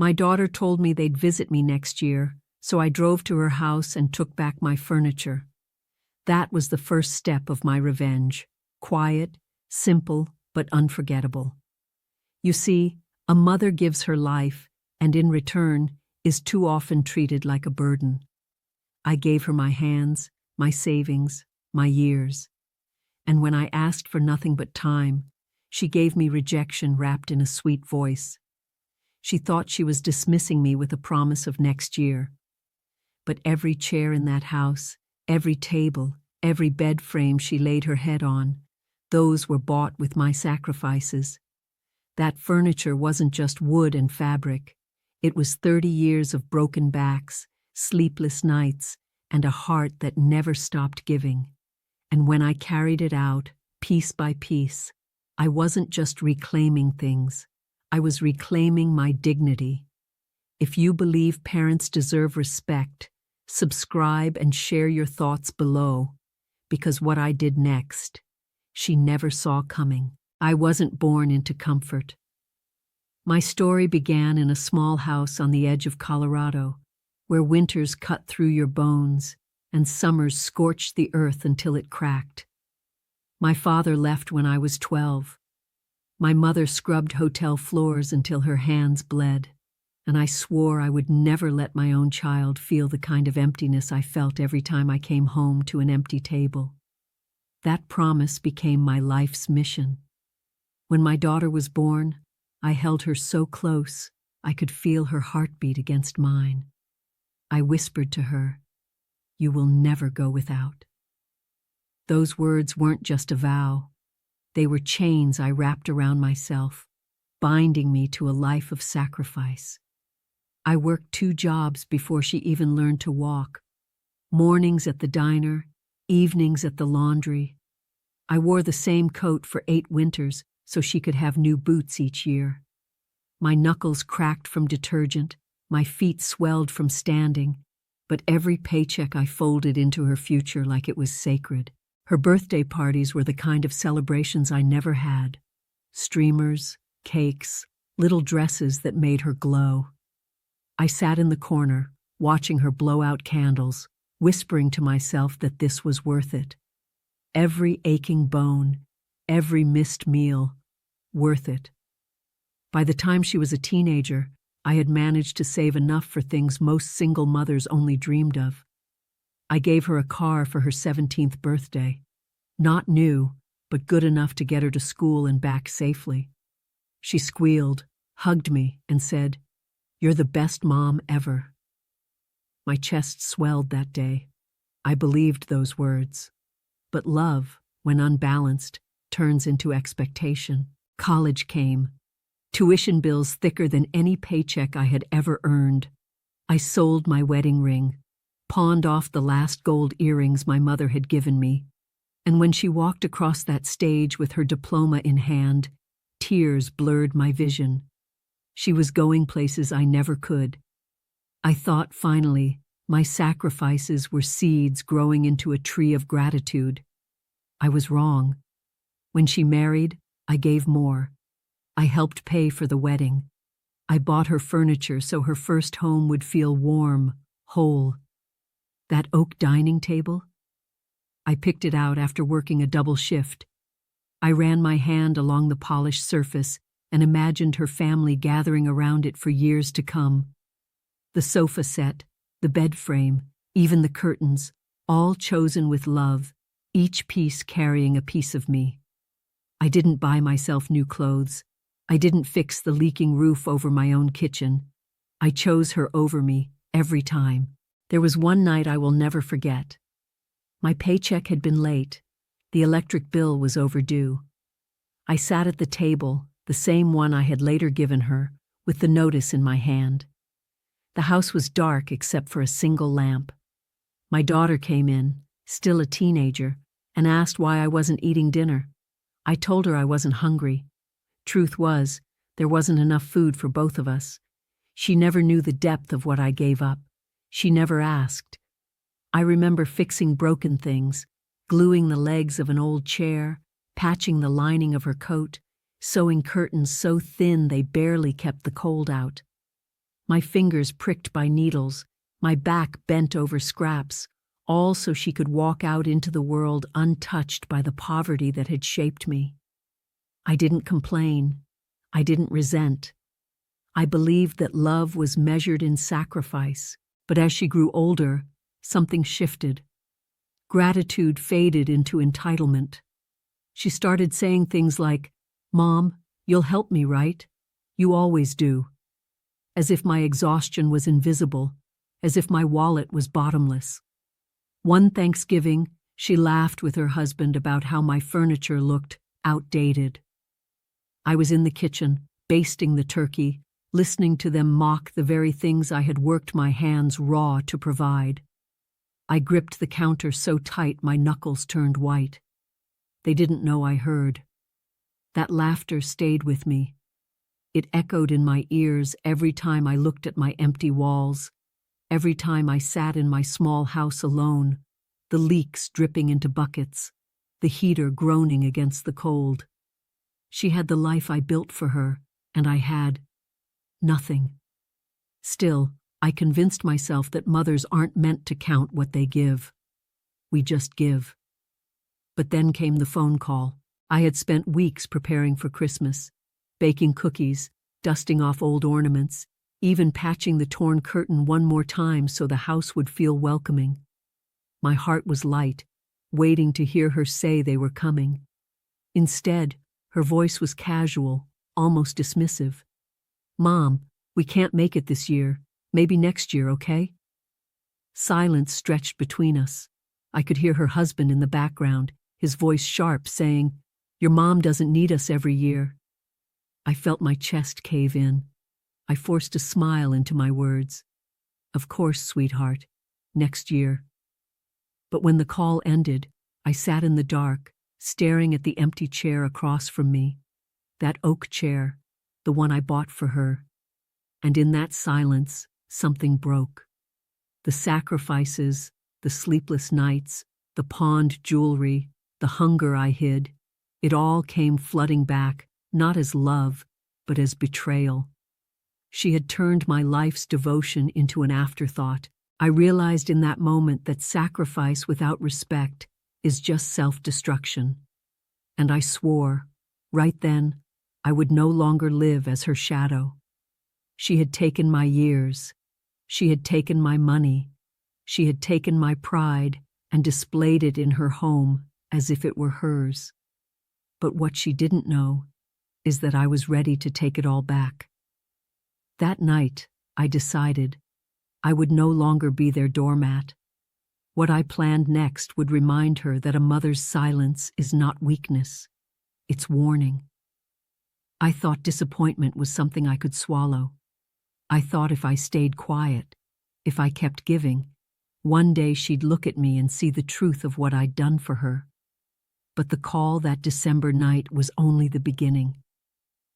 My daughter told me they'd visit me next year, so I drove to her house and took back my furniture. That was the first step of my revenge. Quiet, simple, but unforgettable. You see, a mother gives her life, and in return, is too often treated like a burden. I gave her my hands, my savings, my years. And when I asked for nothing but time, she gave me rejection wrapped in a sweet voice. She thought she was dismissing me with a promise of next year. But every chair in that house, every table, every bed frame she laid her head on, those were bought with my sacrifices. That furniture wasn't just wood and fabric. It was 30 years of broken backs, sleepless nights, and a heart that never stopped giving. And when I carried it out, piece by piece, I wasn't just reclaiming things. I was reclaiming my dignity. If you believe parents deserve respect, subscribe and share your thoughts below, because what I did next, she never saw coming. I wasn't born into comfort. My story began in a small house on the edge of Colorado, where winters cut through your bones and summers scorched the earth until it cracked. My father left when I was 12. My mother scrubbed hotel floors until her hands bled, and I swore I would never let my own child feel the kind of emptiness I felt every time I came home to an empty table. That promise became my life's mission. When my daughter was born, I held her so close I could feel her heartbeat against mine. I whispered to her, "You will never go without." Those words weren't just a vow. They were chains I wrapped around myself, binding me to a life of sacrifice. I worked 2 jobs before she even learned to walk. Mornings at the diner, evenings at the laundry. I wore the same coat for 8 winters so she could have new boots each year. My knuckles cracked from detergent, my feet swelled from standing, but every paycheck I folded into her future like it was sacred. Her birthday parties were the kind of celebrations I never had. Streamers, cakes, little dresses that made her glow. I sat in the corner, watching her blow out candles, whispering to myself that this was worth it. Every aching bone, every missed meal, worth it. By the time she was a teenager, I had managed to save enough for things most single mothers only dreamed of. I gave her a car for her 17th birthday. Not new, but good enough to get her to school and back safely. She squealed, hugged me, and said, "You're the best mom ever." My chest swelled that day. I believed those words. But love, when unbalanced, turns into expectation. College came. Tuition bills thicker than any paycheck I had ever earned. I sold my wedding ring, pawned off the last gold earrings my mother had given me, and when she walked across that stage with her diploma in hand, tears blurred my vision. She was going places I never could. I thought, finally, my sacrifices were seeds growing into a tree of gratitude. I was wrong. When she married, I gave more. I helped pay for the wedding. I bought her furniture so her first home would feel warm, whole. That oak dining table? I picked it out after working a double shift. I ran my hand along the polished surface and imagined her family gathering around it for years to come. The sofa set, the bed frame, even the curtains, all chosen with love, each piece carrying a piece of me. I didn't buy myself new clothes. I didn't fix the leaking roof over my own kitchen. I chose her over me every time. There was one night I will never forget. My paycheck had been late. The electric bill was overdue. I sat at the table, the same one I had later given her, with the notice in my hand. The house was dark except for a single lamp. My daughter came in, still a teenager, and asked why I wasn't eating dinner. I told her I wasn't hungry. Truth was, there wasn't enough food for both of us. She never knew the depth of what I gave up. She never asked. I remember fixing broken things, gluing the legs of an old chair, patching the lining of her coat, sewing curtains so thin they barely kept the cold out. my fingers pricked by needles, my back bent over scraps, all so she could walk out into the world untouched by the poverty that had shaped me. I didn't complain. I didn't resent. I believed that love was measured in sacrifice, but as she grew older, something shifted. Gratitude faded into entitlement. She started saying things like, "Mom, you'll help me, right? You always do." As if my exhaustion was invisible, as if my wallet was bottomless. One Thanksgiving, she laughed with her husband about how my furniture looked outdated. I was in the kitchen, basting the turkey, listening to them mock the very things I had worked my hands raw to provide. I gripped the counter so tight my knuckles turned white. They didn't know I heard. That laughter stayed with me. It echoed in my ears every time I looked at my empty walls, every time I sat in my small house alone, the leaks dripping into buckets, the heater groaning against the cold. She had the life I built for her, and I had nothing. Still, I convinced myself that mothers aren't meant to count what they give. We just give. But then came the phone call. I had spent weeks preparing for Christmas, baking cookies, dusting off old ornaments, even patching the torn curtain one more time so the house would feel welcoming. My heart was light, waiting to hear her say they were coming. Instead, her voice was casual, almost dismissive. "Mom, we can't make it this year. Maybe next year, okay?" Silence stretched between us. I could hear her husband in the background, his voice sharp, saying, "Your mom doesn't need us every year." I felt my chest cave in. I forced a smile into my words. "Of course, sweetheart. Next year." But when the call ended, I sat in the dark, staring at the empty chair across from me. That oak chair, the one I bought for her. And in that silence, something broke. The sacrifices, the sleepless nights, the pawned jewelry, the hunger I hid, it all came flooding back, not as love, but as betrayal. She had turned my life's devotion into an afterthought. I realized in that moment that sacrifice without respect is just self-destruction. And I swore, right then, I would no longer live as her shadow. She had taken my years. She had taken my money. She had taken my pride and displayed it in her home as if it were hers. But what she didn't know is that I was ready to take it all back. That night, I decided I would no longer be their doormat. What I planned next would remind her that a mother's silence is not weakness, it's warning. I thought disappointment was something I could swallow. I thought if I stayed quiet, if I kept giving, one day she'd look at me and see the truth of what I'd done for her. But the call that December night was only the beginning.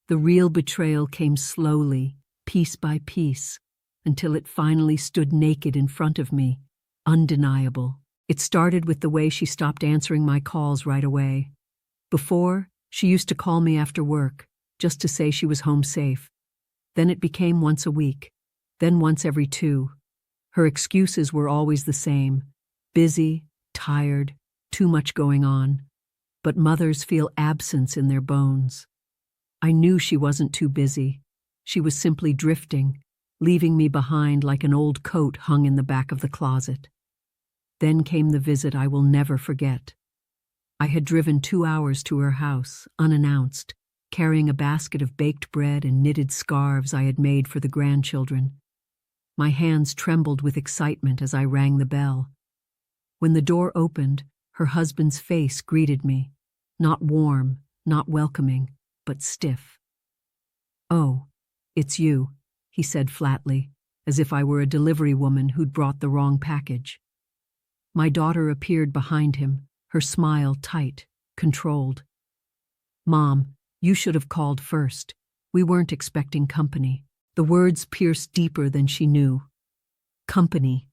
The real betrayal came slowly, piece by piece, until it finally stood naked in front of me, undeniable. It started with the way she stopped answering my calls right away. Before, she used to call me after work, just to say she was home safe. Then it became once a week, then once every 2. Her excuses were always the same: busy, tired, too much going on. But mothers feel absence in their bones. I knew she wasn't too busy. She was simply drifting, leaving me behind like an old coat hung in the back of the closet. Then came the visit I will never forget. I had driven 2 hours to her house, unannounced, carrying a basket of baked bread and knitted scarves I had made for the grandchildren. My hands trembled with excitement as I rang the bell. When the door opened, her husband's face greeted me, not warm, not welcoming, but stiff. "Oh, it's you," he said flatly, as if I were a delivery woman who'd brought the wrong package. My daughter appeared behind him, her smile tight, controlled. "Mom, you should have called first. We weren't expecting company." The words pierced deeper than she knew. Company.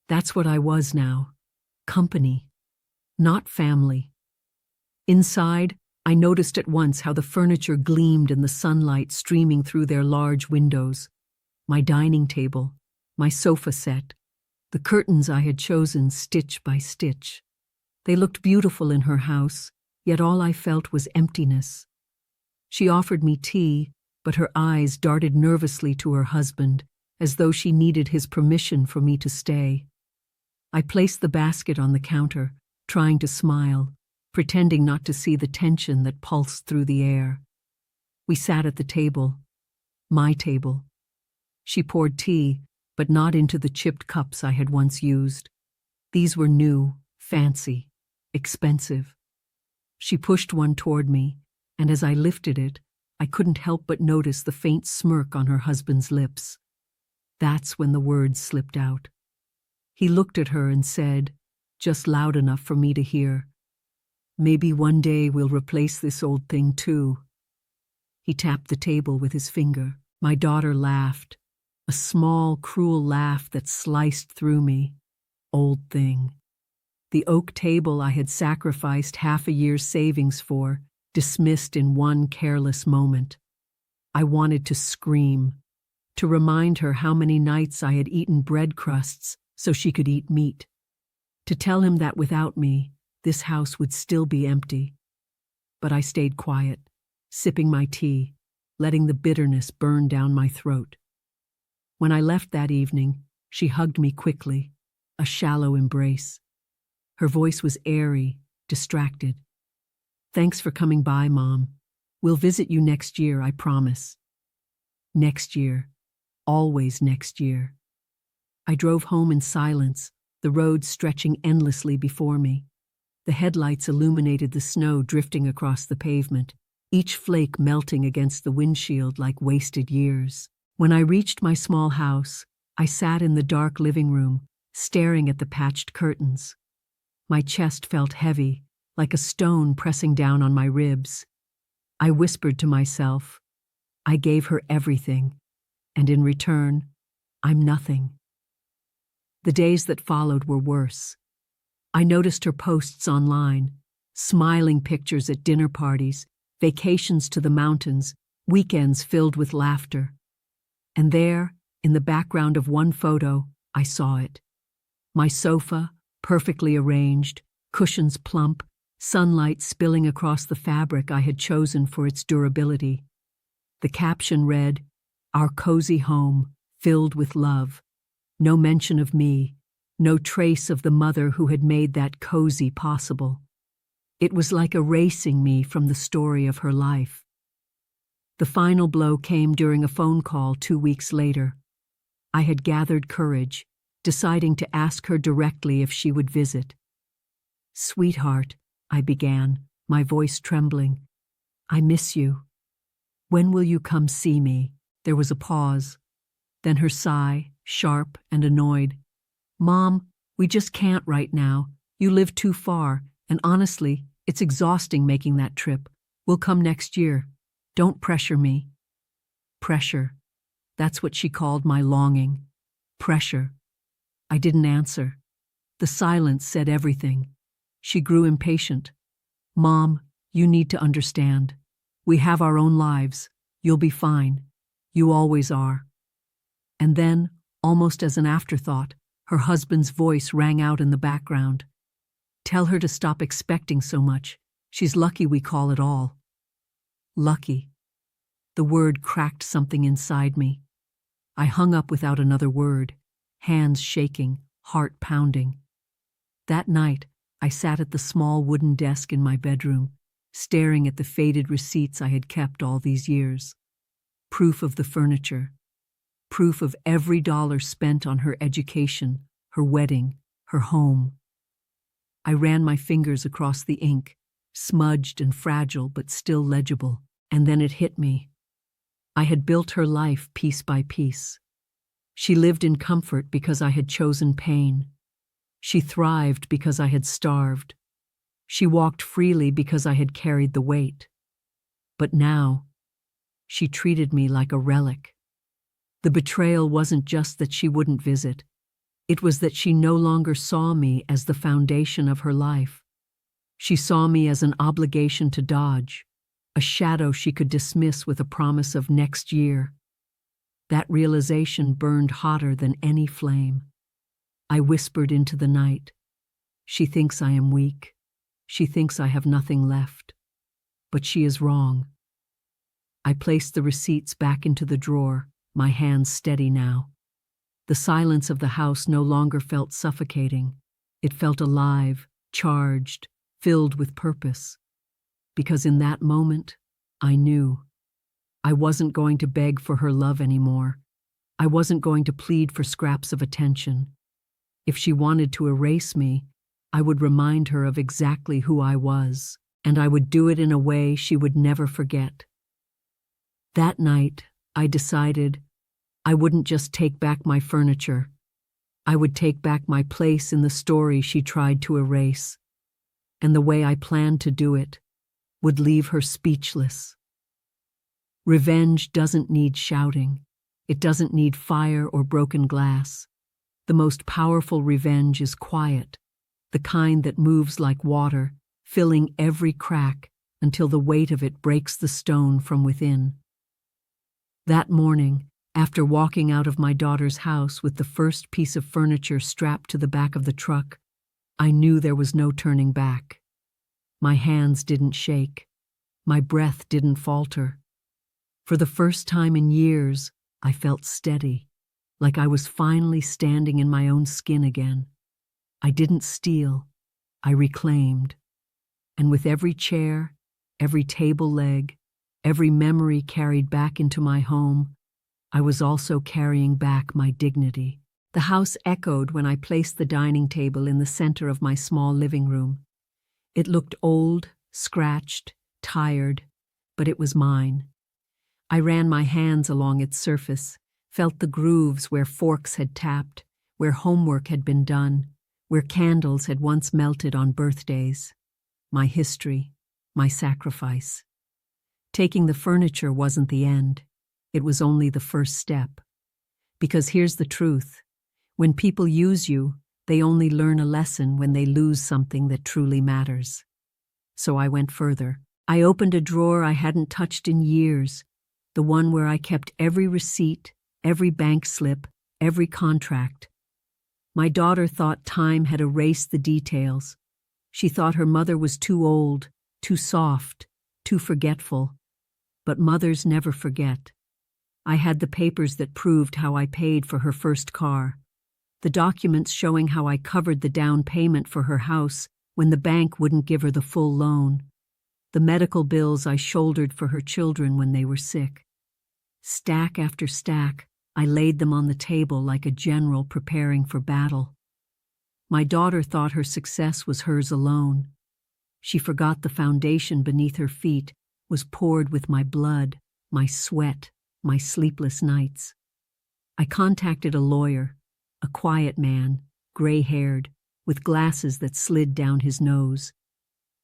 That's what I was now. Company. Not family. Inside, I noticed at once how the furniture gleamed in the sunlight streaming through their large windows. my dining table, my sofa set, the curtains I had chosen stitch by stitch. They looked beautiful in her house, yet all I felt was emptiness. She offered me tea, but her eyes darted nervously to her husband, as though she needed his permission for me to stay. I placed the basket on the counter, trying to smile, pretending not to see the tension that pulsed through the air. We sat at the table, my table. She poured tea, but not into the chipped cups I had once used. These were new, fancy, expensive. She pushed one toward me, and as I lifted it, I couldn't help but notice the faint smirk on her husband's lips. That's when the words slipped out. He looked at her and said, just loud enough for me to hear, "Maybe one day we'll replace this old thing too." He tapped the table with his finger. My daughter laughed, a small, cruel laugh that sliced through me. Old thing. The oak table I had sacrificed half a year's savings for, dismissed in one careless moment. I wanted to scream, to remind her how many nights I had eaten bread crusts so she could eat meat, to tell him that without me, this house would still be empty. But I stayed quiet, sipping my tea, letting the bitterness burn down my throat. When I left that evening, she hugged me quickly, a shallow embrace. Her voice was airy, distracted. "Thanks for coming by, Mom. We'll visit you next year, I promise." Next year. Always next year. I drove home in silence, the road stretching endlessly before me. The headlights illuminated the snow drifting across the pavement, each flake melting against the windshield like wasted years. When I reached my small house, I sat in the dark living room, staring at the patched curtains. My chest felt heavy, like a stone pressing down on my ribs. I whispered to myself, I gave her everything, and in return, I'm nothing. The days that followed were worse. I noticed her posts online, smiling pictures at dinner parties, vacations to the mountains, weekends filled with laughter. And there, in the background of one photo, I saw it. My sofa, perfectly arranged, cushions plump, sunlight spilling across the fabric I had chosen for its durability. The caption read, "Our cozy home, filled with love." No mention of me, no trace of the mother who had made that cozy possible. It was like erasing me from the story of her life. The final blow came during a phone call 2 weeks later. I had gathered courage, deciding to ask her directly if she would visit. "Sweetheart," I began, my voice trembling, "I miss you. When will you come see me?" There was a pause. Then her sigh, sharp and annoyed. "Mom, we just can't right now. You live too far, and honestly, it's exhausting making that trip. We'll come next year. Don't pressure me." Pressure. That's what she called my longing. Pressure. I didn't answer. The silence said everything. She grew impatient. "Mom, you need to understand. We have our own lives. You'll be fine. You always are." And then, almost as an afterthought, her husband's voice rang out in the background. "Tell her to stop expecting so much. She's lucky we call at all." Lucky. The word cracked something inside me. I hung up without another word, hands shaking, heart pounding. That night, I sat at the small wooden desk in my bedroom, staring at the faded receipts I had kept all these years. Proof of the furniture. Proof of every dollar spent on her education, her wedding, her home. I ran my fingers across the ink, smudged and fragile but still legible, and then it hit me. I had built her life piece by piece. She lived in comfort because I had chosen pain. She thrived because I had starved. She walked freely because I had carried the weight. But now, she treated me like a relic. The betrayal wasn't just that she wouldn't visit. It was that she no longer saw me as the foundation of her life. She saw me as an obligation to dodge, a shadow she could dismiss with a promise of next year. That realization burned hotter than any flame. I whispered into the night, "She thinks I am weak. She thinks I have nothing left. But she is wrong." I placed the receipts back into the drawer, my hands steady now. The silence of the house no longer felt suffocating. It felt alive, charged, filled with purpose. Because in that moment, I knew. I wasn't going to beg for her love anymore. I wasn't going to plead for scraps of attention. If she wanted to erase me, I would remind her of exactly who I was, and I would do it in a way she would never forget. That night, I decided I wouldn't just take back my furniture. I would take back my place in the story she tried to erase. And the way I planned to do it would leave her speechless. Revenge doesn't need shouting. It doesn't need fire or broken glass. The most powerful revenge is quiet, the kind that moves like water, filling every crack until the weight of it breaks the stone from within. That morning, after walking out of my daughter's house with the first piece of furniture strapped to the back of the truck, I knew there was no turning back. My hands didn't shake. My breath didn't falter. For the first time in years, I felt steady, like I was finally standing in my own skin again. I didn't steal, I reclaimed. And with every chair, every table leg, every memory carried back into my home, I was also carrying back my dignity. The house echoed when I placed the dining table in the center of my small living room. It looked old, scratched, tired, but it was mine. I ran my hands along its surface, felt the grooves where forks had tapped, where homework had been done, where candles had once melted on birthdays. My history, my sacrifice. Taking the furniture wasn't the end. It was only the first step. Because here's the truth. When people use you, they only learn a lesson when they lose something that truly matters. So I went further. I opened a drawer I hadn't touched in years, the one where I kept every receipt, every bank slip, every contract. My daughter thought time had erased the details. She thought her mother was too old, too soft, too forgetful. But mothers never forget. I had the papers that proved how I paid for her first car, the documents showing how I covered the down payment for her house when the bank wouldn't give her the full loan, the medical bills I shouldered for her children when they were sick. Stack after stack, I laid them on the table like a general preparing for battle. My daughter thought her success was hers alone. She forgot the foundation beneath her feet was poured with my blood, my sweat, my sleepless nights. I contacted a lawyer, a quiet man, gray-haired, with glasses that slid down his nose.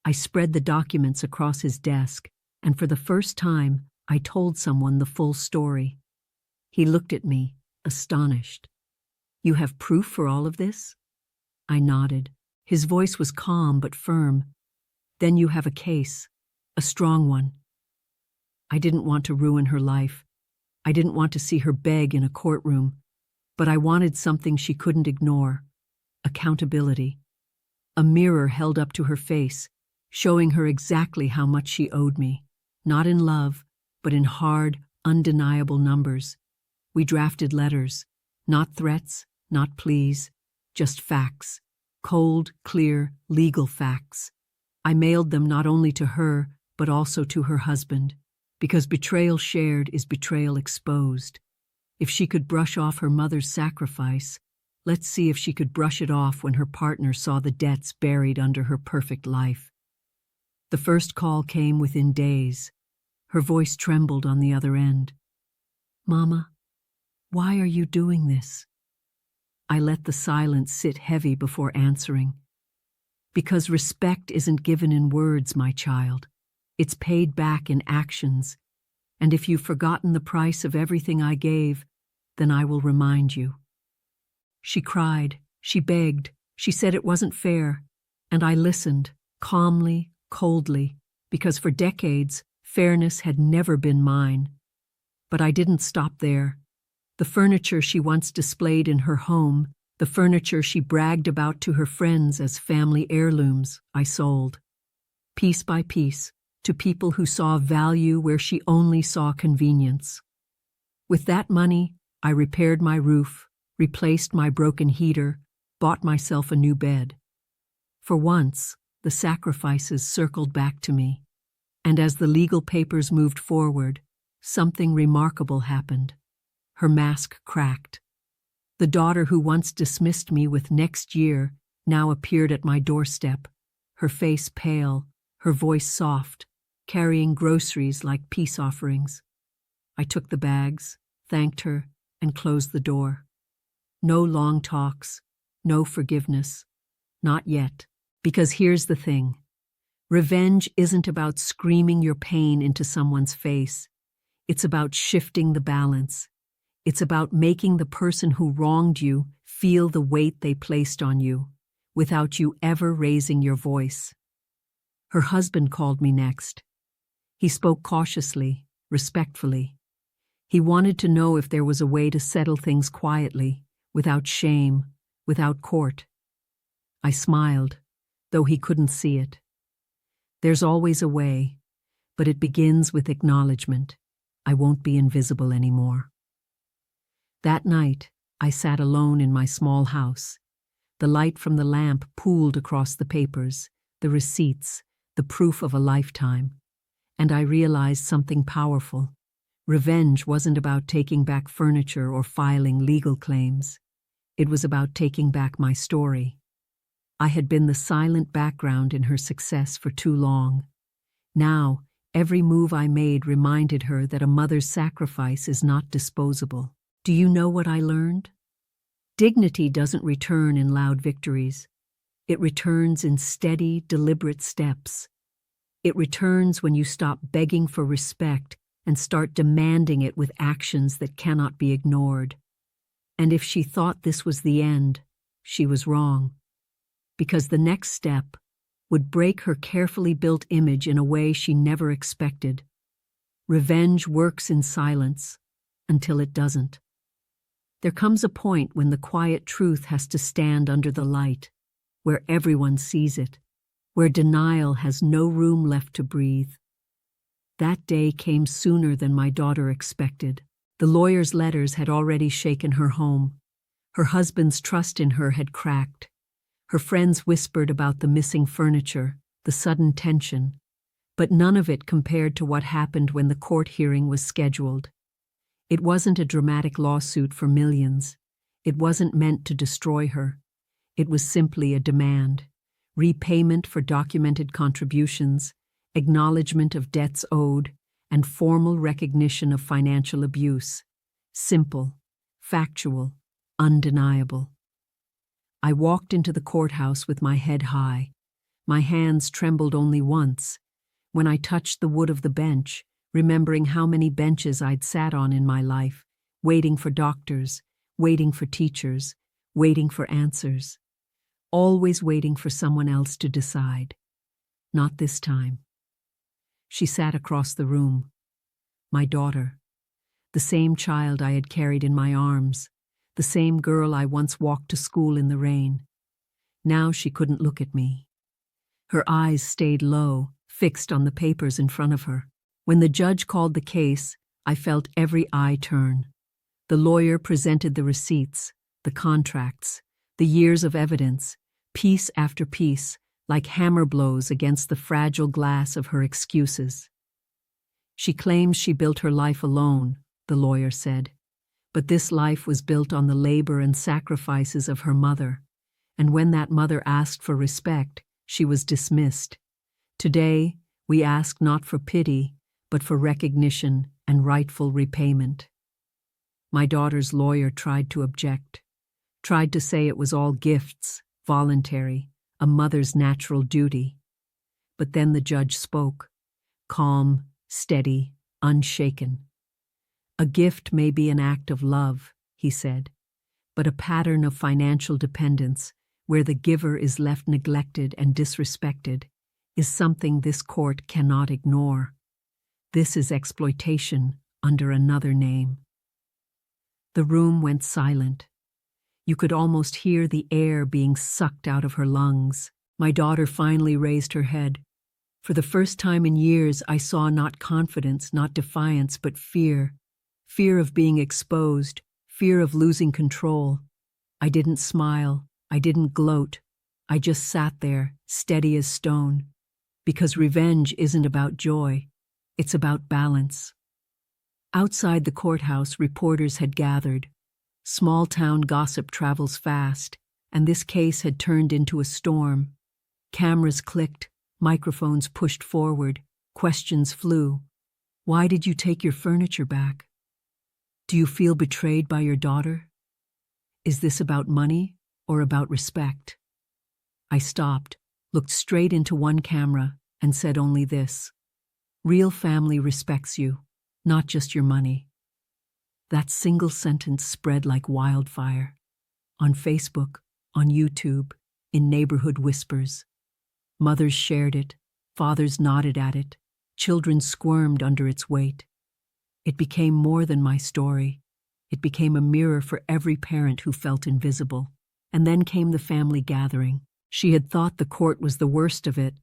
I spread the documents across his desk, and for the first time, I told someone the full story. He looked at me, astonished. "You have proof for all of this?" I nodded. His voice was calm but firm. "Then you have a case, a strong one." I didn't want to ruin her life. I didn't want to see her beg in a courtroom. But I wanted something she couldn't ignore. Accountability. A mirror held up to her face, showing her exactly how much she owed me. Not in love, but in hard, undeniable numbers. We drafted letters. Not threats, not pleas, just facts. Cold, clear, legal facts. I mailed them not only to her, but also to her husband. Because betrayal shared is betrayal exposed. If she could brush off her mother's sacrifice, let's see if she could brush it off when her partner saw the debts buried under her perfect life. The first call came within days. Her voice trembled on the other end. "Mama, why are you doing this?" I let the silence sit heavy before answering. "Because respect isn't given in words, my child. It's paid back in actions. And if you've forgotten the price of everything I gave, then I will remind you." She cried, she begged, she said it wasn't fair, and I listened, calmly, coldly, because for decades, fairness had never been mine. But I didn't stop there. The furniture she once displayed in her home, the furniture she bragged about to her friends as family heirlooms, I sold. Piece by piece, to people who saw value where she only saw convenience. With that money, I repaired my roof, replaced my broken heater, bought myself a new bed. For once, the sacrifices circled back to me, and as the legal papers moved forward, something remarkable happened. Her mask cracked. The daughter who once dismissed me with "next year" now appeared at my doorstep, her face pale, her voice soft, carrying groceries like peace offerings. I took the bags, thanked her, and closed the door. No long talks, no forgiveness. Not yet. Because here's the thing. Revenge isn't about screaming your pain into someone's face. It's about shifting the balance. It's about making the person who wronged you feel the weight they placed on you, without you ever raising your voice. Her husband called me next. He spoke cautiously, respectfully. He wanted to know if there was a way to settle things quietly, without shame, without court. I smiled, though he couldn't see it. There's always a way, but it begins with acknowledgement. I won't be invisible anymore. That night, I sat alone in my small house. The light from the lamp pooled across the papers, the receipts, the proof of a lifetime. And I realized something powerful. Revenge wasn't about taking back furniture or filing legal claims. It was about taking back my story. I had been the silent background in her success for too long. Now, every move I made reminded her that a mother's sacrifice is not disposable. Do you know what I learned? Dignity doesn't return in loud victories. It returns in steady, deliberate steps. It returns when you stop begging for respect and start demanding it with actions that cannot be ignored. And if she thought this was the end, she was wrong. Because the next step would break her carefully built image in a way she never expected. Revenge works in silence until it doesn't. There comes a point when the quiet truth has to stand under the light, where everyone sees it, where denial has no room left to breathe. That day came sooner than my daughter expected. The lawyer's letters had already shaken her home. Her husband's trust in her had cracked. Her friends whispered about the missing furniture, the sudden tension, but none of it compared to what happened when the court hearing was scheduled. It wasn't a dramatic lawsuit for millions. It wasn't meant to destroy her. It was simply a demand: repayment for documented contributions, acknowledgement of debts owed, and formal recognition of financial abuse. Simple, factual, undeniable. I walked into the courthouse with my head high. My hands trembled only once, when I touched the wood of the bench, remembering how many benches I'd sat on in my life, waiting for doctors, waiting for teachers, waiting for answers. Always waiting for someone else to decide. Not this time. She sat across the room. My daughter. The same child I had carried in my arms. The same girl I once walked to school in the rain. Now she couldn't look at me. Her eyes stayed low, fixed on the papers in front of her. When the judge called the case, I felt every eye turn. The lawyer presented the receipts, the contracts, the years of evidence, piece after piece, like hammer blows against the fragile glass of her excuses. She claims she built her life alone, the lawyer said. But this life was built on the labor and sacrifices of her mother, and when that mother asked for respect, she was dismissed. Today, we ask not for pity, but for recognition and rightful repayment. My daughter's lawyer tried to object, tried to say it was all gifts, voluntary, a mother's natural duty. But then the judge spoke, calm, steady, unshaken. A gift may be an act of love, he said, but a pattern of financial dependence, where the giver is left neglected and disrespected, is something this court cannot ignore. This is exploitation under another name. The room went silent. You could almost hear the air being sucked out of her lungs. My daughter finally raised her head. For the first time in years, I saw not confidence, not defiance, but fear. Fear of being exposed, fear of losing control. I didn't smile, I didn't gloat. I just sat there, steady as stone. Because revenge isn't about joy, it's about balance. Outside the courthouse, reporters had gathered. Small-town gossip travels fast, and this case had turned into a storm. Cameras clicked, microphones pushed forward, questions flew. Why did you take your furniture back? Do you feel betrayed by your daughter? Is this about money or about respect? I stopped, looked straight into one camera, and said only this: real family respects you, not just your money. That single sentence spread like wildfire. On Facebook, on YouTube, in neighborhood whispers. Mothers shared it, fathers nodded at it, children squirmed under its weight. It became more than my story. It became a mirror for every parent who felt invisible. And then came the family gathering. She had thought the court was the worst of it,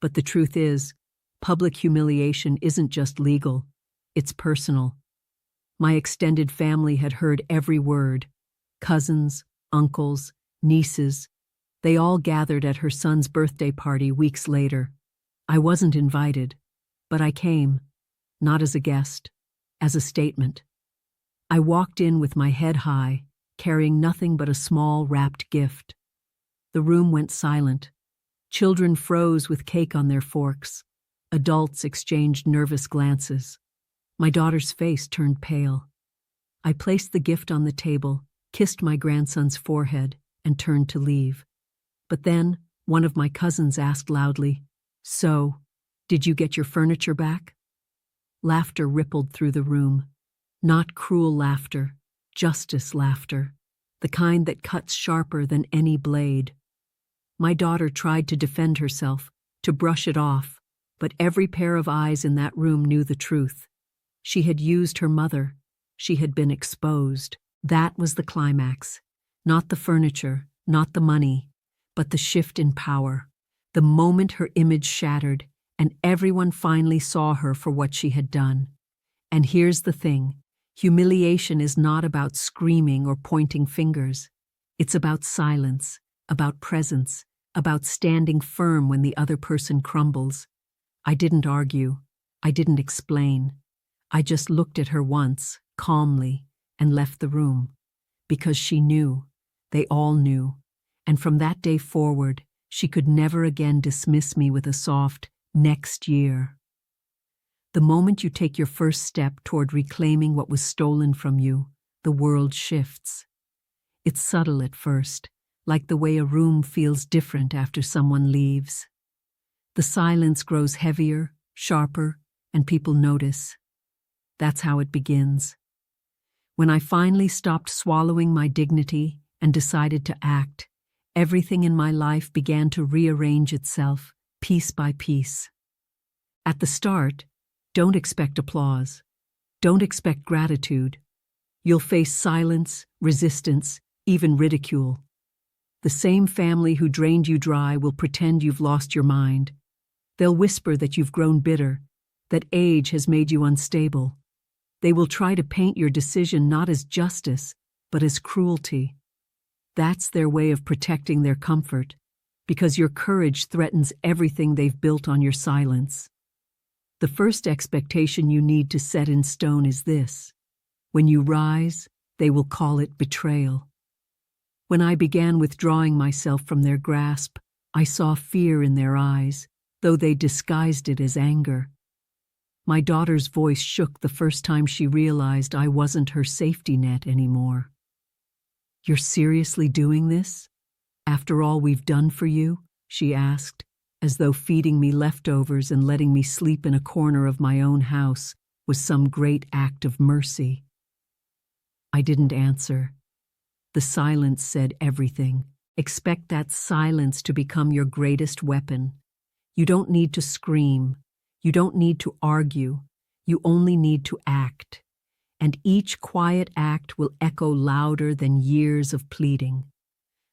but the truth is, public humiliation isn't just legal, it's personal. My extended family had heard every word. Cousins, uncles, nieces. They all gathered at her son's birthday party weeks later. I wasn't invited, but I came, not as a guest, as a statement. I walked in with my head high, carrying nothing but a small wrapped gift. The room went silent. Children froze with cake on their forks. Adults exchanged nervous glances. My daughter's face turned pale. I placed the gift on the table, kissed my grandson's forehead, and turned to leave. But then, one of my cousins asked loudly, "So, did you get your furniture back?" Laughter rippled through the room. Not cruel laughter, justice laughter, the kind that cuts sharper than any blade. My daughter tried to defend herself, to brush it off, but every pair of eyes in that room knew the truth. She had used her mother. She had been exposed. That was the climax. Not the furniture, not the money, but the shift in power. The moment her image shattered, and everyone finally saw her for what she had done. And here's the thing. Humiliation is not about screaming or pointing fingers. It's about silence, about presence, about standing firm when the other person crumbles. I didn't argue. I didn't explain. I just looked at her once, calmly, and left the room. Because she knew. They all knew. And from that day forward, she could never again dismiss me with a soft, "next year." The moment you take your first step toward reclaiming what was stolen from you, the world shifts. It's subtle at first, like the way a room feels different after someone leaves. The silence grows heavier, sharper, and people notice. That's how it begins. When I finally stopped swallowing my dignity and decided to act, everything in my life began to rearrange itself, piece by piece. At the start, don't expect applause. Don't expect gratitude. You'll face silence, resistance, even ridicule. The same family who drained you dry will pretend you've lost your mind. They'll whisper that you've grown bitter, that age has made you unstable. They will try to paint your decision not as justice, but as cruelty. That's their way of protecting their comfort, because your courage threatens everything they've built on your silence. The first expectation you need to set in stone is this: when you rise, they will call it betrayal. When I began withdrawing myself from their grasp, I saw fear in their eyes, though they disguised it as anger. My daughter's voice shook the first time she realized I wasn't her safety net anymore. "You're seriously doing this? After all we've done for you?" she asked, as though feeding me leftovers and letting me sleep in a corner of my own house was some great act of mercy. I didn't answer. The silence said everything. Expect that silence to become your greatest weapon. You don't need to scream. You don't need to argue. You only need to act. and each quiet act will echo louder than years of pleading.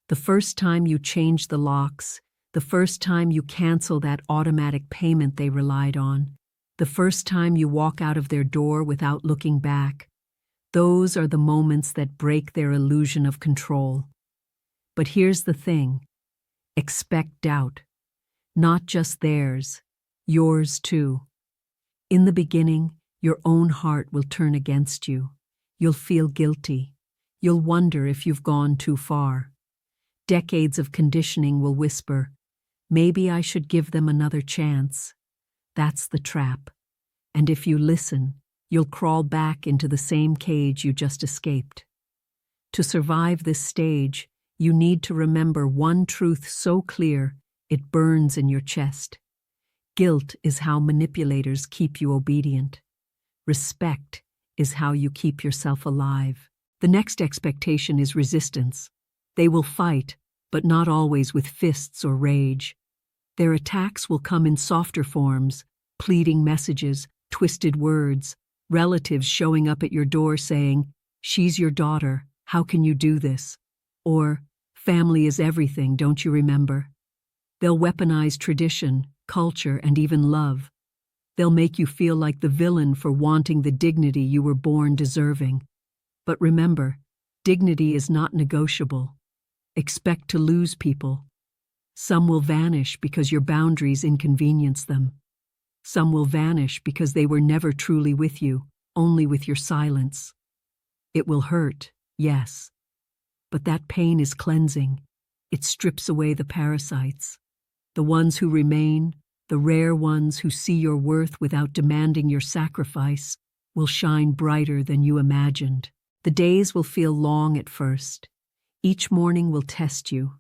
The first time you change the locks, the first time you cancel that automatic payment they relied on, the first time you walk out of their door without looking back, those are the moments that break their illusion of control. But here's the thing: expect doubt. Not just theirs, yours too. In the beginning, your own heart will turn against you. You'll feel guilty. You'll wonder if you've gone too far. Decades of conditioning will whisper, maybe I should give them another chance. That's the trap. And if you listen, you'll crawl back into the same cage you just escaped. To survive this stage, you need to remember one truth so clear it burns in your chest. Guilt is how manipulators keep you obedient. Respect is how you keep yourself alive. The next expectation is resistance. They will fight, but not always with fists or rage. Their attacks will come in softer forms: pleading messages, twisted words, relatives showing up at your door saying, "She's your daughter, how can you do this?" Or, "Family is everything, don't you remember?" They'll weaponize tradition, culture, and even love. They'll make you feel like the villain for wanting the dignity you were born deserving. But remember, dignity is not negotiable. Expect to lose people. Some will vanish because your boundaries inconvenience them. Some will vanish because they were never truly with you, only with your silence. It will hurt, yes. But that pain is cleansing. It strips away the parasites. The ones who remain, the rare ones who see your worth without demanding your sacrifice, will shine brighter than you imagined. The days will feel long at first. Each morning will test you.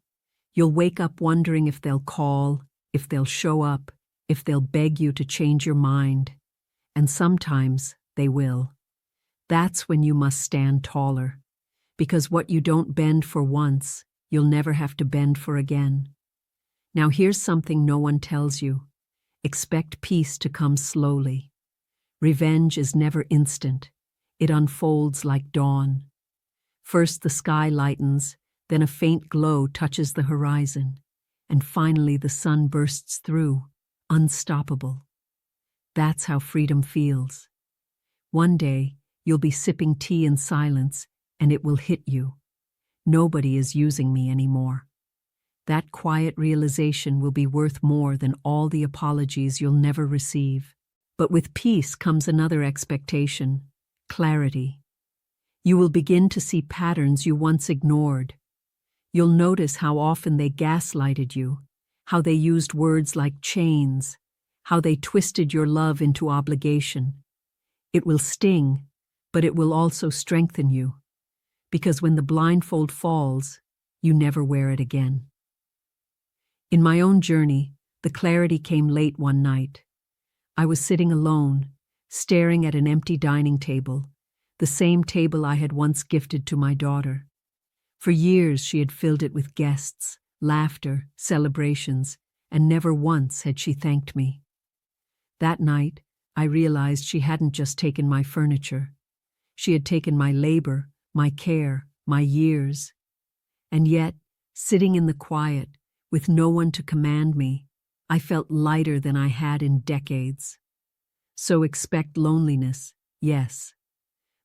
You'll wake up wondering if they'll call, if they'll show up, if they'll beg you to change your mind. And sometimes they will. That's when you must stand taller. Because what you don't bend for once, you'll never have to bend for again. Now here's something no one tells you. Expect peace to come slowly. Revenge is never instant. It unfolds like dawn. First the sky lightens, then a faint glow touches the horizon, and finally the sun bursts through, unstoppable. That's how freedom feels. One day, you'll be sipping tea in silence, and it will hit you. Nobody is using me anymore. That quiet realization will be worth more than all the apologies you'll never receive. But with peace comes another expectation: clarity. You will begin to see patterns you once ignored. You'll notice how often they gaslighted you, how they used words like chains, how they twisted your love into obligation. It will sting, but it will also strengthen you. Because when the blindfold falls, you never wear it again. In my own journey, the clarity came late one night. I was sitting alone, staring at an empty dining table, the same table I had once gifted to my daughter. For years she had filled it with guests, laughter, celebrations, and never once had she thanked me. That night, I realized she hadn't just taken my furniture. She had taken my labor, my care, my years. And yet, sitting in the quiet, with no one to command me, I felt lighter than I had in decades. So expect loneliness, yes,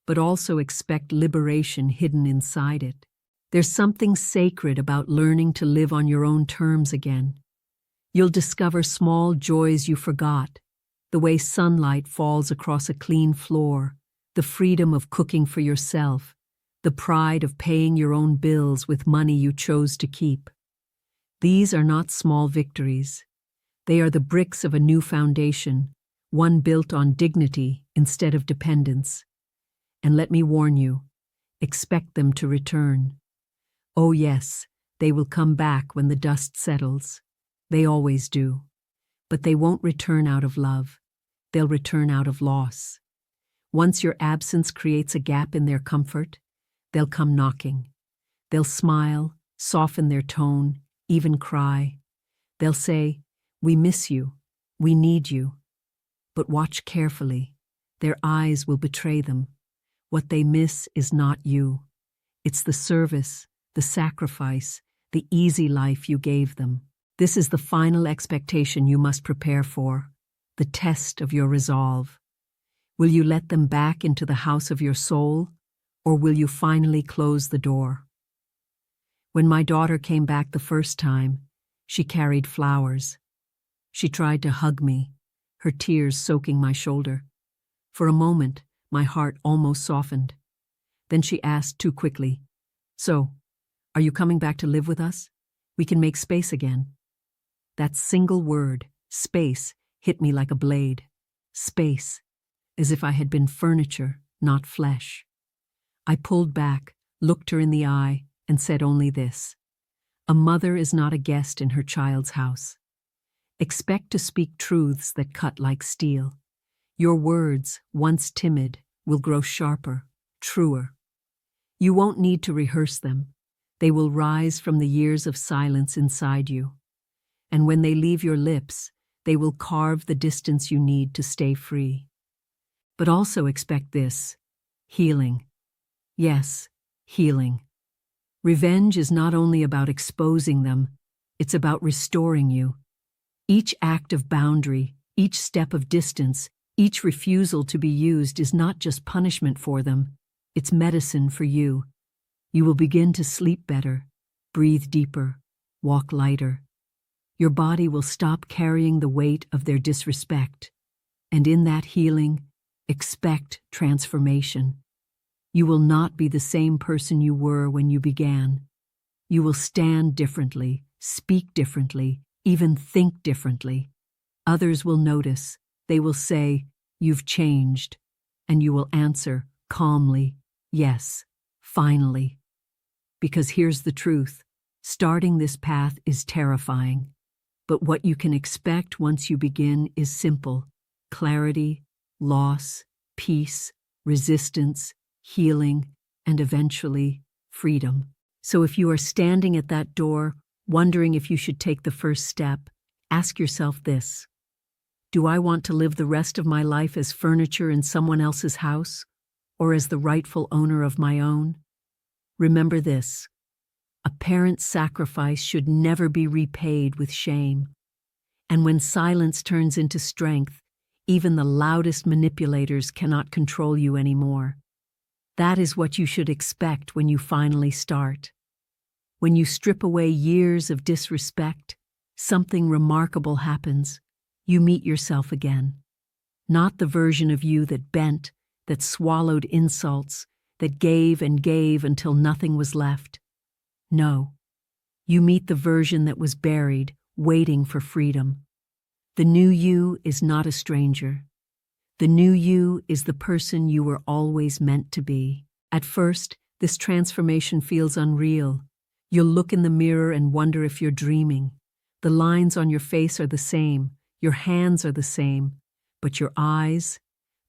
but also expect liberation hidden inside it. There's something sacred about learning to live on your own terms again. You'll discover small joys you forgot, the way sunlight falls across a clean floor, the freedom of cooking for yourself, the pride of paying your own bills with money you chose to keep. These are not small victories. They are the bricks of a new foundation, one built on dignity instead of dependence. And let me warn you, expect them to return. Oh yes, they will come back when the dust settles. They always do. But they won't return out of love. They'll return out of loss. Once your absence creates a gap in their comfort, they'll come knocking. They'll smile, soften their tone, even cry. They'll say, "We miss you. We need you." But watch carefully. Their eyes will betray them. What they miss is not you. It's the service, the sacrifice, the easy life you gave them. This is the final expectation you must prepare for, the test of your resolve. Will you let them back into the house of your soul, or will you finally close the door? When my daughter came back the first time, she carried flowers. She tried to hug me, her tears soaking my shoulder. For a moment, my heart almost softened. Then she asked too quickly, "So, are you coming back to live with us? We can make space again." That single word, space, hit me like a blade. Space, as if I had been furniture, not flesh. I pulled back, looked her in the eye, and said only this: a mother is not a guest in her child's house. Expect to speak truths that cut like steel. Your words, once timid, will grow sharper, truer. You won't need to rehearse them. They will rise from the years of silence inside you. And when they leave your lips, they will carve the distance you need to stay free. But also expect this: healing. Yes, healing. Revenge is not only about exposing them, it's about restoring you. Each act of boundary, each step of distance, each refusal to be used is not just punishment for them, it's medicine for you. You will begin to sleep better, breathe deeper, walk lighter. Your body will stop carrying the weight of their disrespect. And in that healing, expect transformation. You will not be the same person you were when you began. You will stand differently, speak differently, even think differently. Others will notice. They will say, "You've changed." And you will answer calmly, "Yes, finally." Because here's the truth: starting this path is terrifying. But what you can expect once you begin is simple: clarity, loss, peace, resistance, healing, and eventually, freedom. So if you are standing at that door, wondering if you should take the first step, ask yourself this: do I want to live the rest of my life as furniture in someone else's house, or as the rightful owner of my own? Remember this: a parent's sacrifice should never be repaid with shame. And when silence turns into strength, even the loudest manipulators cannot control you anymore. That is what you should expect when you finally start. When you strip away years of disrespect, something remarkable happens. You meet yourself again. Not the version of you that bent, that swallowed insults, that gave and gave until nothing was left. No, you meet the version that was buried, waiting for freedom. The new you is not a stranger. The new you is the person you were always meant to be. At first, this transformation feels unreal. You'll look in the mirror and wonder if you're dreaming. The lines on your face are the same, your hands are the same, but your eyes,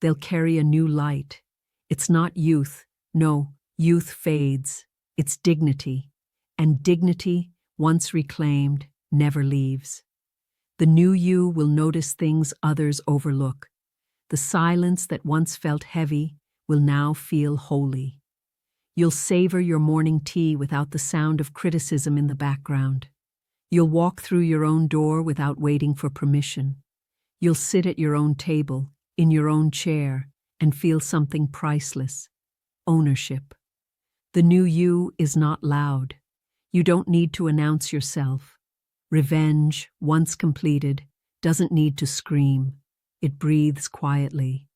they'll carry a new light. It's not youth. No, youth fades. It's dignity. And dignity, once reclaimed, never leaves. The new you will notice things others overlook. The silence that once felt heavy will now feel holy. You'll savor your morning tea without the sound of criticism in the background. You'll walk through your own door without waiting for permission. You'll sit at your own table, in your own chair, and feel something priceless: ownership. The new you is not loud. You don't need to announce yourself. Revenge, once completed, doesn't need to scream. It breathes quietly.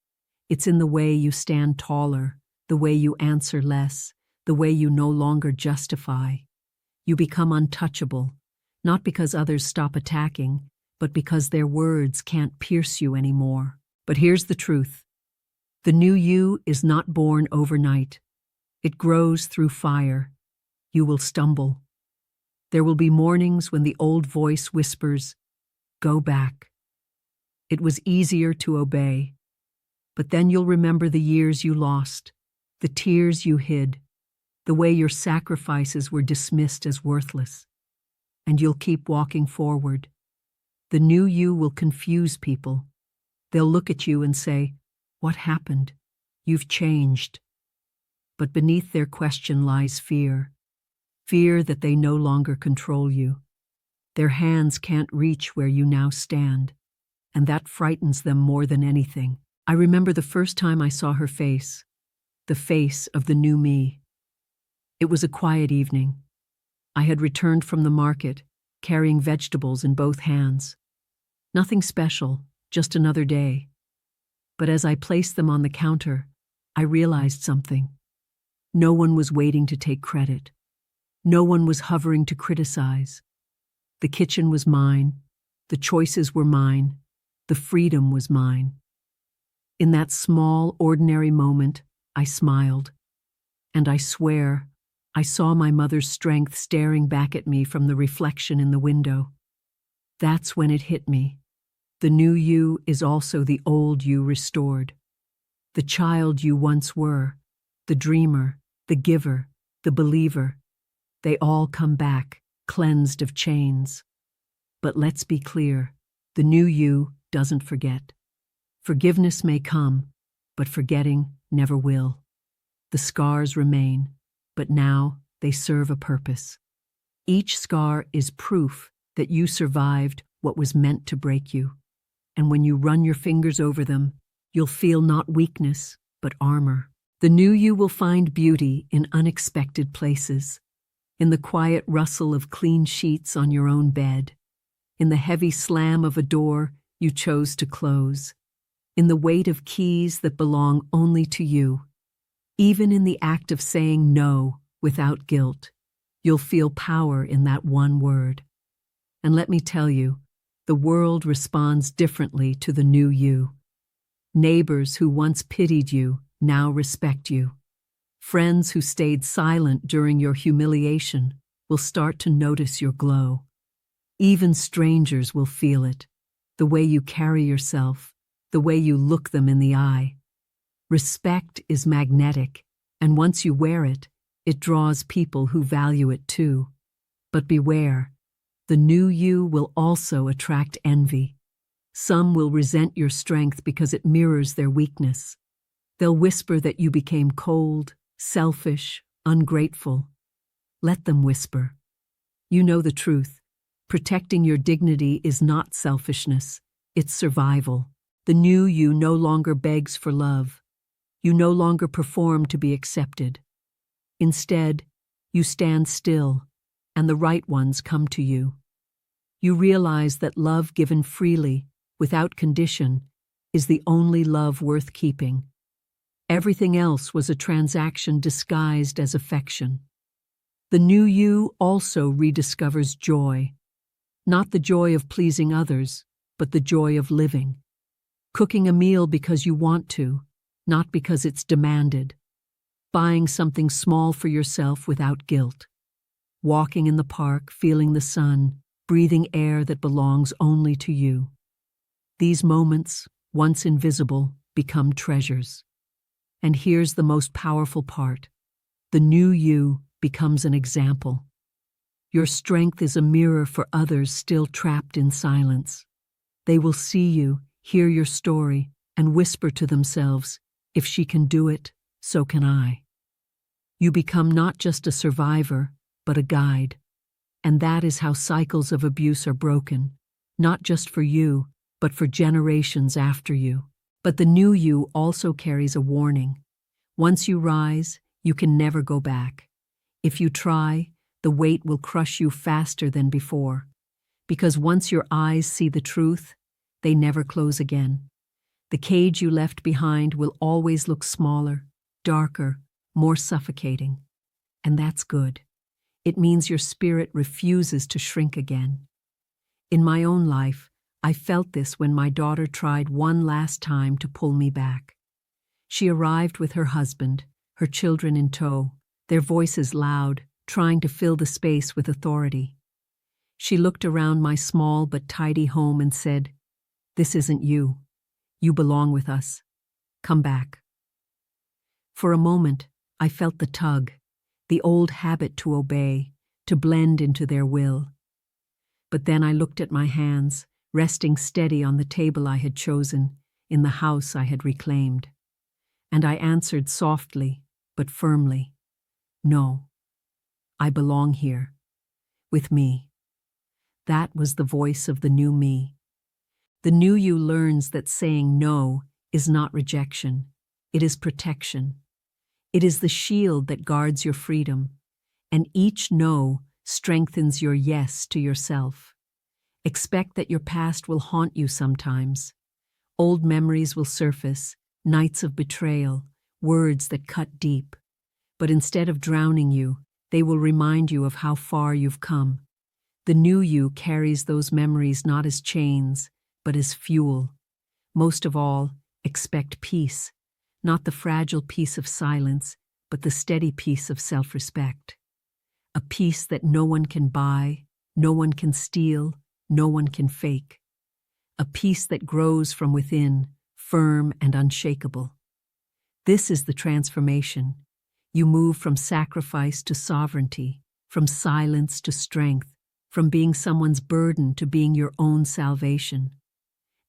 It's in the way you stand taller, the way you answer less, the way you no longer justify. You become untouchable, not because others stop attacking, but because their words can't pierce you anymore. But here's the truth: the new you is not born overnight. It grows through fire. You will stumble. There will be mornings when the old voice whispers, "Go back." It was easier to obey. But then you'll remember the years you lost, the tears you hid, the way your sacrifices were dismissed as worthless. And you'll keep walking forward. The new you will confuse people. They'll look at you and say, "What happened? You've changed." but beneath their question lies fear. Fear that they no longer control you. Their hands can't reach where you now stand, and that frightens them more than anything. I remember the first time I saw her face, the face of the new me. It was a quiet evening. I had returned from the market, carrying vegetables in both hands. Nothing special, just another day. But as I placed them on the counter, I realized something. No one was waiting to take credit. No one was hovering to criticize. The kitchen was mine. The choices were mine. The freedom was mine. In that small, ordinary moment, I smiled. And I swear, I saw my mother's strength staring back at me from the reflection in the window. That's when it hit me. The new you is also the old you restored. The child you once were, the dreamer, the giver, the believer, they all come back, cleansed of chains. But let's be clear, the new you doesn't forget. Forgiveness may come, but forgetting never will. The scars remain, but now they serve a purpose. Each scar is proof that you survived what was meant to break you. And when you run your fingers over them, you'll feel not weakness, but armor. The new you will find beauty in unexpected places, in the quiet rustle of clean sheets on your own bed, in the heavy slam of a door you chose to close, in the weight of keys that belong only to you. Even in the act of saying no without guilt, you'll feel power in that one word. And let me tell you, the world responds differently to the new you. Neighbors who once pitied you now respect you. Friends who stayed silent during your humiliation will start to notice your glow. Even strangers will feel it, the way you carry yourself, the way you look them in the eye. Respect is magnetic, and once you wear it, it draws people who value it too. But beware, the new you will also attract envy. Some will resent your strength because it mirrors their weakness. They'll whisper that you became cold, selfish, ungrateful. Let them whisper. You know the truth. Protecting your dignity is not selfishness, it's survival. The new you no longer begs for love. You no longer perform to be accepted. Instead, you stand still, and the right ones come to you. You realize that love given freely, without condition, is the only love worth keeping. Everything else was a transaction disguised as affection. The new you also rediscovers joy. Not the joy of pleasing others, but the joy of living. Cooking a meal because you want to, not because it's demanded. Buying something small for yourself without guilt. Walking in the park, feeling the sun, breathing air that belongs only to you. These moments, once invisible, become treasures. And here's the most powerful part. The new you becomes an example. Your strength is a mirror for others still trapped in silence. They will see you, hear your story, and whisper to themselves, if she can do it, so can I. You become not just a survivor, but a guide. And that is how cycles of abuse are broken, not just for you, but for generations after you. But the new you also carries a warning. Once you rise, you can never go back. If you try, the weight will crush you faster than before. Because once your eyes see the truth, they never close again. The cage you left behind will always look smaller, darker, more suffocating. And that's good. It means your spirit refuses to shrink again. In my own life, I felt this when my daughter tried one last time to pull me back. She arrived with her husband, her children in tow, their voices loud, trying to fill the space with authority. She looked around my small but tidy home and said, "This isn't you. You belong with us. Come back." For a moment, I felt the tug, the old habit to obey, to blend into their will. But then I looked at my hands, resting steady on the table I had chosen, in the house I had reclaimed. And I answered softly, but firmly. No, I belong here, with me. That was the voice of the new me. The new you learns that saying no is not rejection, it is protection. It is the shield that guards your freedom, and each no strengthens your yes to yourself. Expect that your past will haunt you sometimes. Old memories will surface, nights of betrayal, words that cut deep. But instead of drowning you, they will remind you of how far you've come. The new you carries those memories not as chains, but as fuel. Most of all, expect peace, not the fragile peace of silence, but the steady peace of self-respect. A peace that no one can buy, no one can steal, no one can fake. A peace that grows from within, firm and unshakable. This is the transformation. You move from sacrifice to sovereignty, from silence to strength, from being someone's burden to being your own salvation.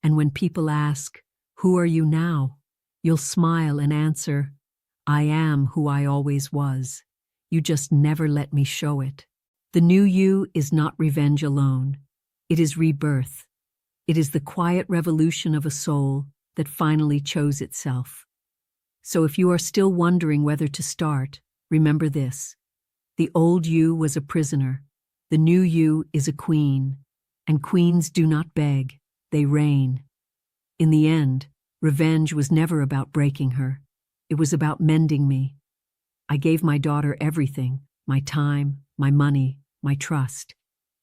And when people ask, "Who are you now?" you'll smile and answer, "I am who I always was. You just never let me show it." The new you is not revenge alone. It is rebirth. It is the quiet revolution of a soul that finally chose itself. So if you are still wondering whether to start, remember this. The old you was a prisoner. The new you is a queen. And queens do not beg, they reign. In the end, revenge was never about breaking her. It was about mending me. I gave my daughter everything, my time, my money, my trust.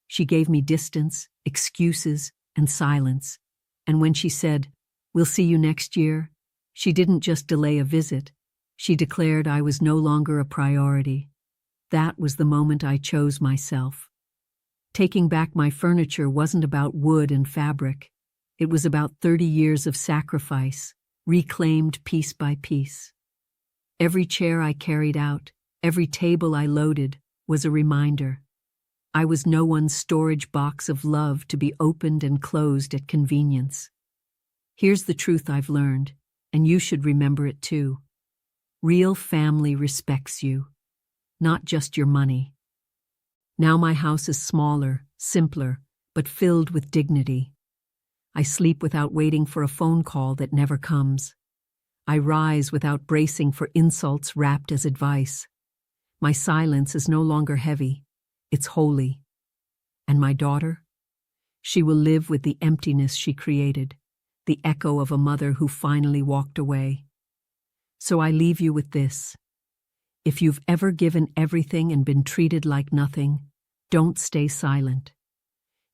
She gave me distance, excuses, and silence. And when she said, "We'll see you next year," she didn't just delay a visit. She declared I was no longer a priority. That was the moment I chose myself. Taking back my furniture wasn't about wood and fabric. It was about 30 years of sacrifice, reclaimed piece by piece. Every chair I carried out, every table I loaded, was a reminder. I was no one's storage box of love to be opened and closed at convenience. Here's the truth I've learned, and you should remember it too. Real family respects you, not just your money. Now my house is smaller, simpler, but filled with dignity. I sleep without waiting for a phone call that never comes. I rise without bracing for insults wrapped as advice. My silence is no longer heavy, it's holy. And my daughter? She will live with the emptiness she created, the echo of a mother who finally walked away. So I leave you with this. If you've ever given everything and been treated like nothing, don't stay silent.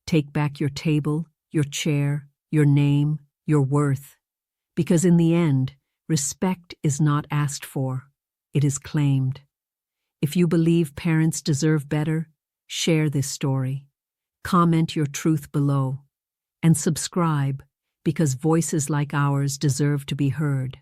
Take back your table, your chair, your name, your worth. Because in the end, respect is not asked for, it is claimed. If you believe parents deserve better, share this story. Comment your truth below. And subscribe, because voices like ours deserve to be heard.